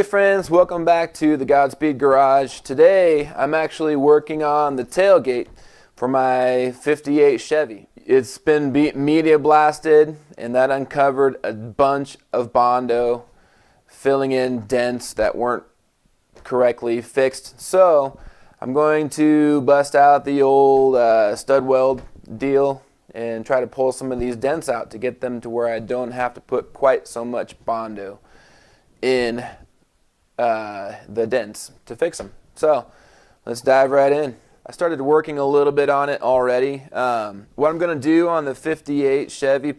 Hey friends, welcome back to the Godspeed Garage. Today I'm actually working on the tailgate for my 58 Chevy. It's been media blasted and that uncovered a bunch of Bondo filling in dents that weren't correctly fixed. So I'm going to bust out the old stud weld deal and try to pull some of these dents out to get them to where I don't have to put quite so much Bondo in the dents to fix them. So let's dive right in. I started working a little bit on it already. What I'm going to do on the 58 Chevy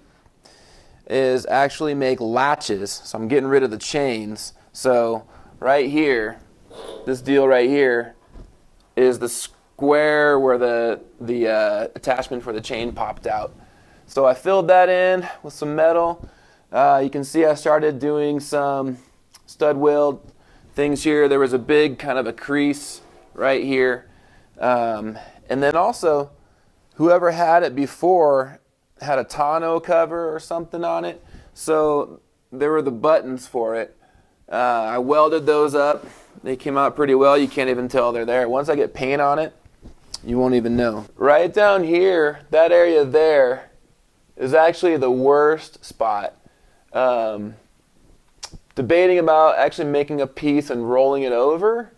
is actually make latches. So I'm getting rid of the chains. So right here, this deal right here is the square where the attachment for the chain popped out. So I filled that in with some metal. You can see I started doing some stud weld things here. There was a big kind of a crease right here. And then also, whoever had it before had a tonneau cover or something on it. So there were the buttons for it. I welded those up. They came out pretty well. You can't even tell they're there. Once I get paint on it, you won't even know. Right down here, that area there is actually the worst spot. Debating about actually making a piece and rolling it over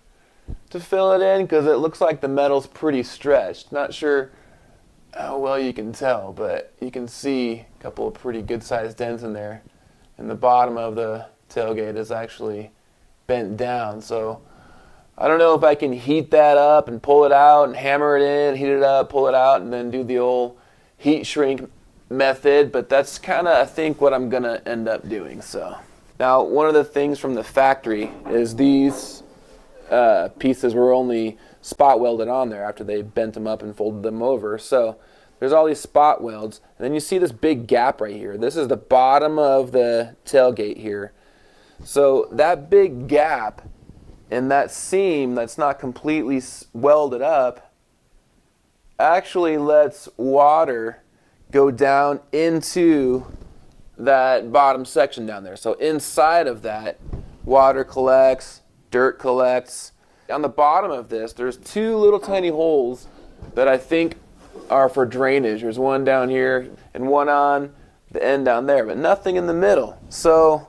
to fill it in because it looks like the metal's pretty stretched. Not sure how well you can tell, but you can see a couple of pretty good sized dents in there. And the bottom of the tailgate is actually bent down. So I don't know if I can heat that up and pull it out and hammer it in, heat it up, pull it out, and then do the old heat shrink method, but that's kind of, I think, what I'm going to end up doing. So now, one of the things from the factory is these pieces were only spot welded on there after they bent them up and folded them over. So there's all these spot welds, and then you see this big gap right here. This is the bottom of the tailgate here. So that big gap and that seam that's not completely welded up actually lets water go down into that bottom section down there. So inside of that, water collects, dirt collects. On the bottom of this, there's two little tiny holes that I think are for drainage. There's one down here and one on the end down there, but nothing in the middle. So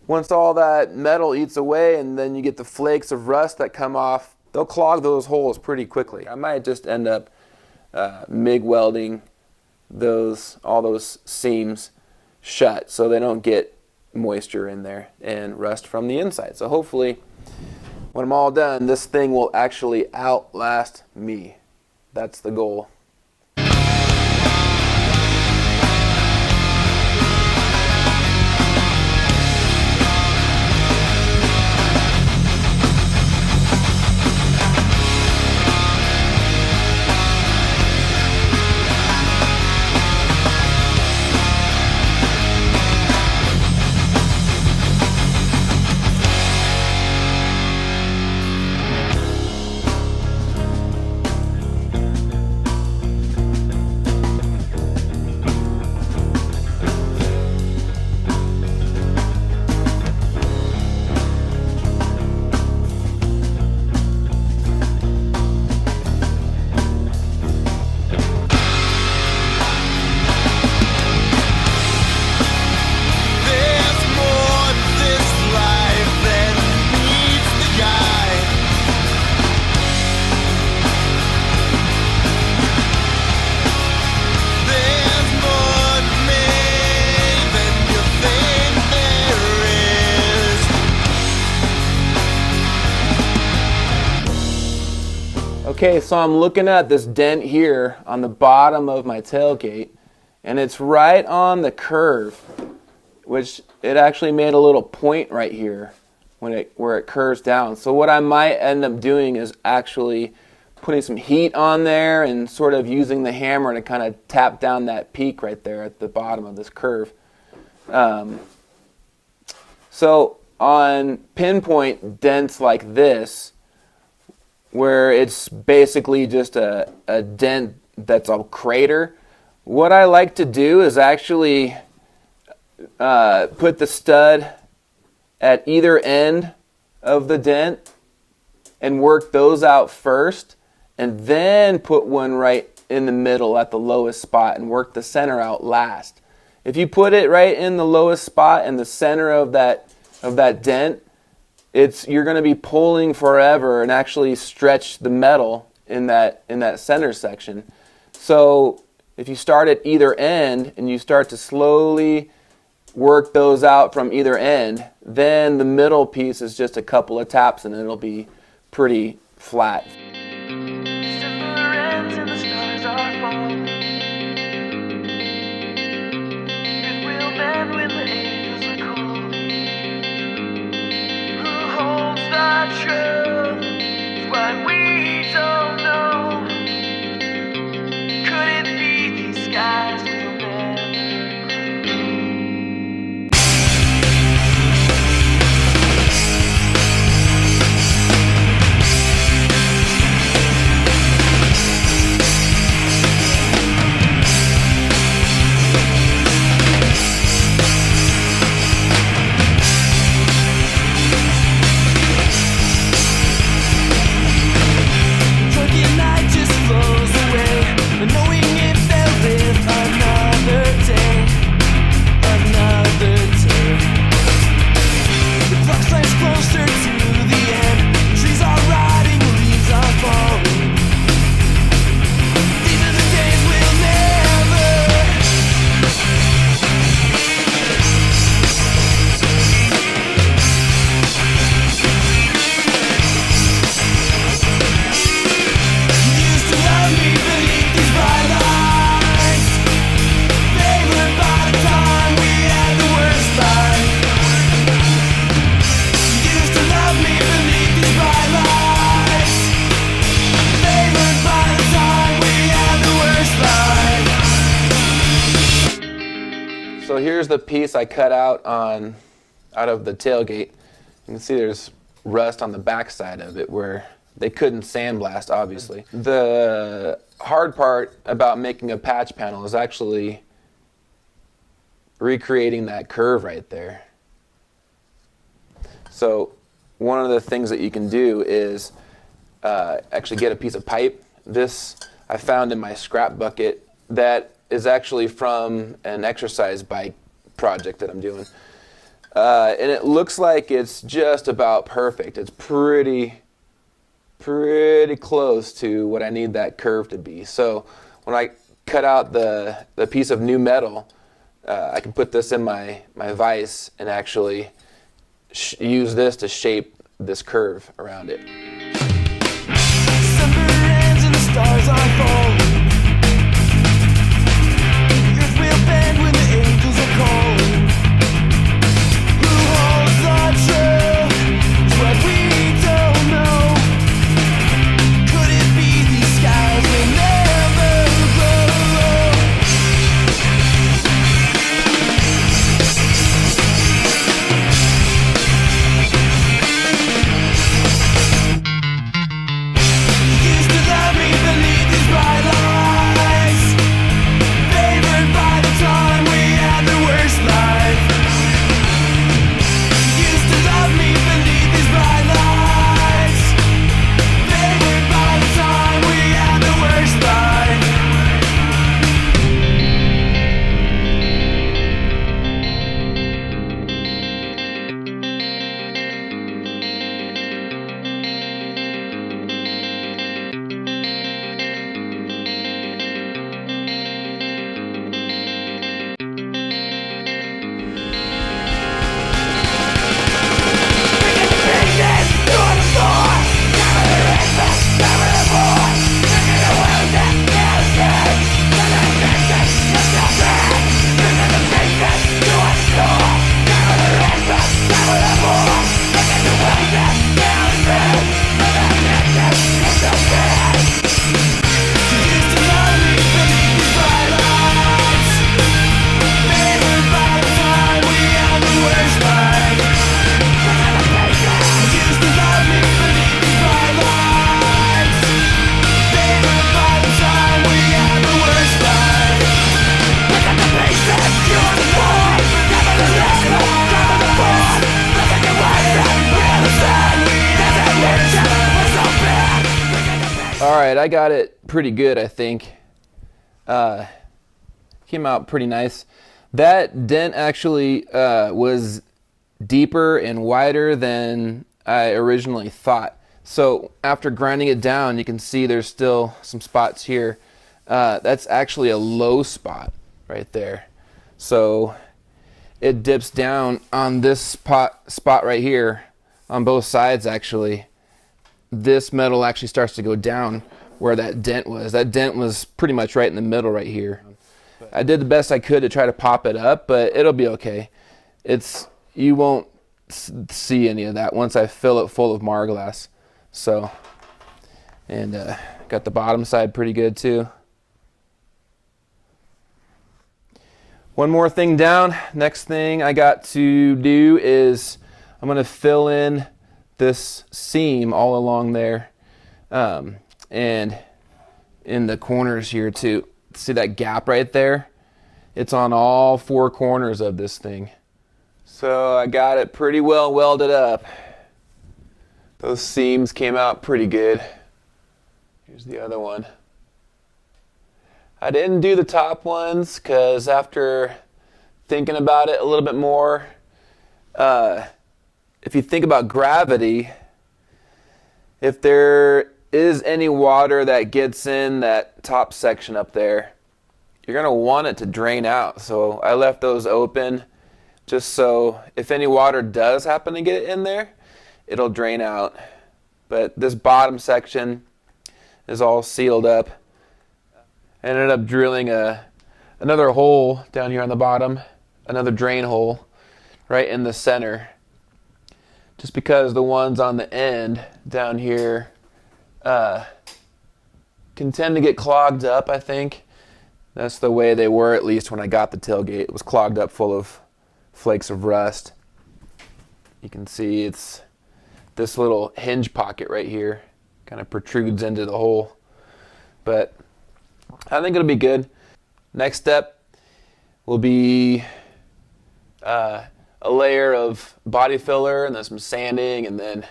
once all that metal eats away and then you get the flakes of rust that come off, they'll clog those holes pretty quickly. I might just end up MIG welding all those seams shut so they don't get moisture in there and rust from the inside. So hopefully when I'm all done, this thing will actually outlast me. That's the goal. Okay, so I'm looking at this dent here on the bottom of my tailgate, and it's right on the curve, which it actually made a little point right here where it curves down. So what I might end up doing is actually putting some heat on there and sort of using the hammer to kind of tap down that peak right there at the bottom of this curve. So on pinpoint dents like this, where it's basically just a dent that's a crater, what I like to do is actually put the stud at either end of the dent and work those out first, and then put one right in the middle at the lowest spot and work the center out last. If you put it right in the lowest spot in the center of that dent, you're going to be pulling forever and actually stretch the metal in that center section. So if you start at either end and you start to slowly work those out from either end, then the middle piece is just a couple of taps and it'll be pretty flat. So here's the piece I cut out of the tailgate. You can see there's rust on the back side of it where they couldn't sandblast, obviously. The hard part about making a patch panel is actually recreating that curve right there. So one of the things that you can do is actually get a piece of pipe. This I found in my scrap bucket that is actually from an exercise bike project that I'm doing. And it looks like it's just about perfect. It's pretty close to what I need that curve to be. So when I cut out the piece of new metal, I can put this in my vise and actually use this to shape this curve around it. December ends and the stars are falling. The earth will bend when the angels are calling. Who holds the truth is what we don't know. Could it be these skies will never grow? Used to love me beneath these right, I got it pretty good, I think. Came out pretty nice. That dent actually was deeper and wider than I originally thought. So after grinding it down, you can see there's still some spots here. That's actually a low spot right there. So it dips down on this spot right here on both sides actually. This metal actually starts to go down where that dent was. That dent was pretty much right in the middle right here. I did the best I could to try to pop it up, but it'll be okay. You won't see any of that once I fill it full of Marglass. So, and got the bottom side pretty good too. One more thing down. Next thing I got to do is I'm going to fill in this seam all along there, and in the corners here too. See that gap right there? It's on all four corners of this thing. So I got it pretty well welded up. Those seams came out pretty good. Here's the other one. I didn't do the top ones because after thinking about it a little bit more, if you think about gravity, if there is any water that gets in that top section up there, you're going to want it to drain out. So I left those open just so if any water does happen to get in there, it'll drain out. But this bottom section is all sealed up. I ended up drilling another hole down here on the bottom, another drain hole right in the center, just because the ones on the end down here can tend to get clogged up, I think. That's the way they were, at least when I got the tailgate. It was clogged up full of flakes of rust. You can see it's this little hinge pocket right here. Kind of protrudes into the hole. But I think it'll be good. Next step will be a layer of body filler and then some sanding and then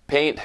paint.